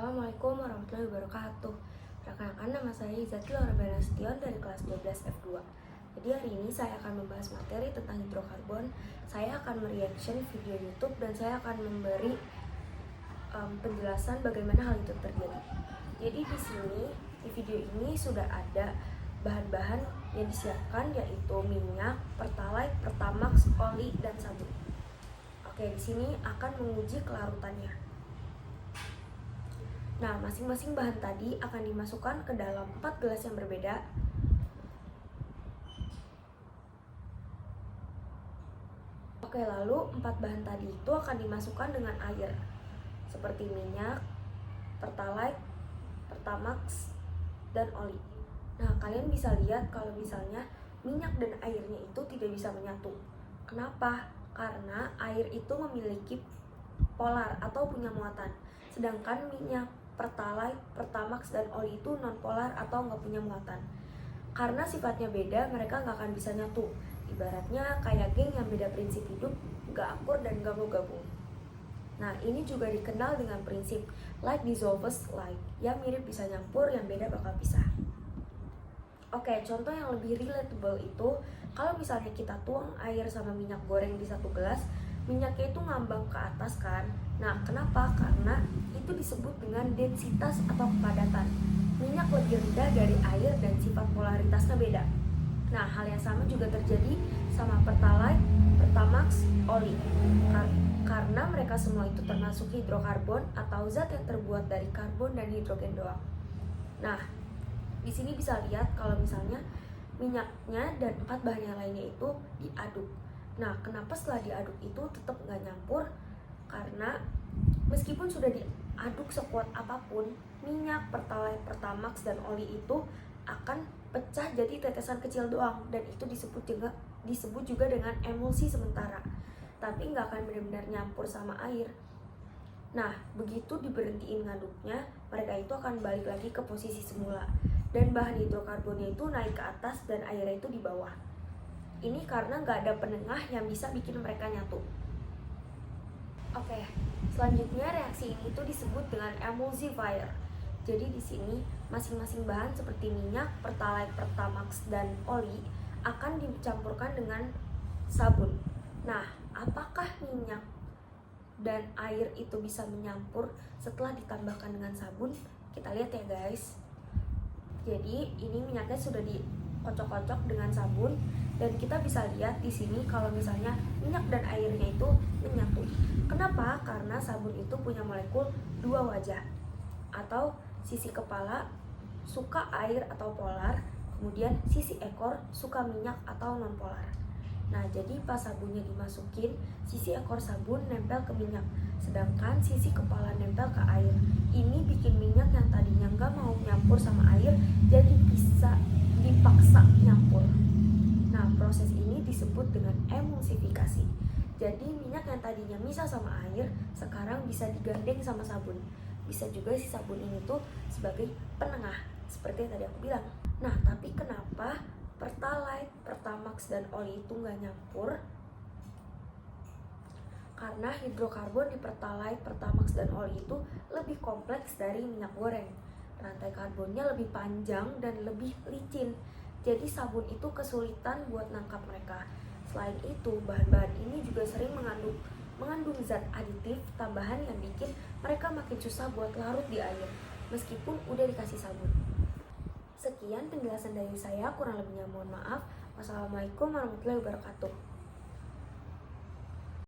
Assalamualaikum warahmatullahi wabarakatuh. Perkenalkan, nama saya Izati Laura Nasution dari kelas 12 F2. Jadi hari ini saya akan membahas materi tentang hidrokarbon. Saya akan mereaction video YouTube dan saya akan memberi penjelasan bagaimana hal itu terjadi. Jadi di video ini sudah ada bahan-bahan yang disiapkan, yaitu minyak, pertalite, pertamax, oli, dan sabun. Oke, di sini akan menguji kelarutannya. Nah, masing-masing bahan tadi akan dimasukkan ke dalam 4 gelas yang berbeda. Oke, lalu 4 bahan tadi itu akan dimasukkan dengan air, seperti minyak, pertalite, pertamax, dan oli. Nah, kalian bisa lihat kalau misalnya minyak dan airnya itu tidak bisa menyatu. Kenapa? Karena air itu memiliki polar atau punya muatan, sedangkan minyak, pertalite, pertamax, dan oli itu non-polar atau nggak punya muatan. Karena sifatnya beda, mereka nggak akan bisa nyatu. Ibaratnya kayak geng yang beda prinsip hidup, nggak akur dan nggak mau gabung. Nah, ini juga dikenal dengan prinsip like dissolves like, yang mirip bisa nyampur, yang beda bakal pisah. Oke, contoh yang lebih relatable itu kalau misalnya kita tuang air sama minyak goreng di satu gelas, minyaknya itu ngambang ke atas kan. Nah, kenapa? Karena itu disebut dengan densitas atau kepadatan. Minyak lebih rendah dari air dan sifat polaritasnya beda. Nah, hal yang sama juga terjadi sama pertalite, pertamax, oli. Karena mereka semua itu termasuk hidrokarbon atau zat yang terbuat dari karbon dan hidrogen doang. Nah, di sini bisa lihat kalau misalnya minyaknya dan 4 bahan yang lainnya itu diaduk. Nah, kenapa setelah diaduk itu tetap nggak nyampur? Karena meskipun sudah diaduk sekuat apapun, minyak, pertalite, pertamax, dan oli itu akan pecah jadi tetesan kecil doang, dan itu disebut juga dengan emulsi sementara, tapi nggak akan benar-benar nyampur sama air. Nah, begitu diberhentiin ngaduknya, mereka itu akan balik lagi ke posisi semula, dan bahan hidrokarbonnya itu naik ke atas dan airnya itu di bawah. Ini karena nggak ada penengah yang bisa bikin mereka nyatu. Oke, selanjutnya reaksi ini tuh disebut dengan emulsifier. Jadi di sini masing-masing bahan seperti minyak, pertalite, pertamax, dan oli akan dicampurkan dengan sabun. Nah, apakah minyak dan air itu bisa menyampur setelah ditambahkan dengan sabun? Kita lihat ya guys. Jadi ini minyaknya sudah dikocok-kocok dengan sabun, dan kita bisa lihat di sini kalau misalnya minyak dan airnya itu menyatu. Kenapa? Karena sabun itu punya molekul 2 wajah, atau sisi kepala suka air atau polar, kemudian sisi ekor suka minyak atau non polar. Nah, jadi pas sabunnya dimasukin, sisi ekor sabun nempel ke minyak, sedangkan sisi kepala nempel ke air. Ini bikin minyak yang tadinya nggak mau nyampur sama air jadi bisa dipaksa nyampur. Nah, proses ini disebut dengan emulsifikasi. Jadi minyak yang tadinya misah sama air sekarang bisa digandeng sama sabun. Bisa juga si sabun ini tuh sebagai penengah, seperti yang tadi aku bilang. Nah, tapi kenapa pertalite, pertamax, dan oli itu nggak nyampur? Karena hidrokarbon di pertalite, pertamax, dan oli itu lebih kompleks dari minyak goreng. Rantai karbonnya lebih panjang dan lebih licin, jadi sabun itu kesulitan buat nangkap mereka. Selain itu, bahan-bahan ini juga sering mengandung zat aditif tambahan yang bikin mereka makin susah buat larut di air, meskipun udah dikasih sabun. Sekian penjelasan dari saya, kurang lebihnya mohon maaf. Wassalamualaikum warahmatullahi wabarakatuh.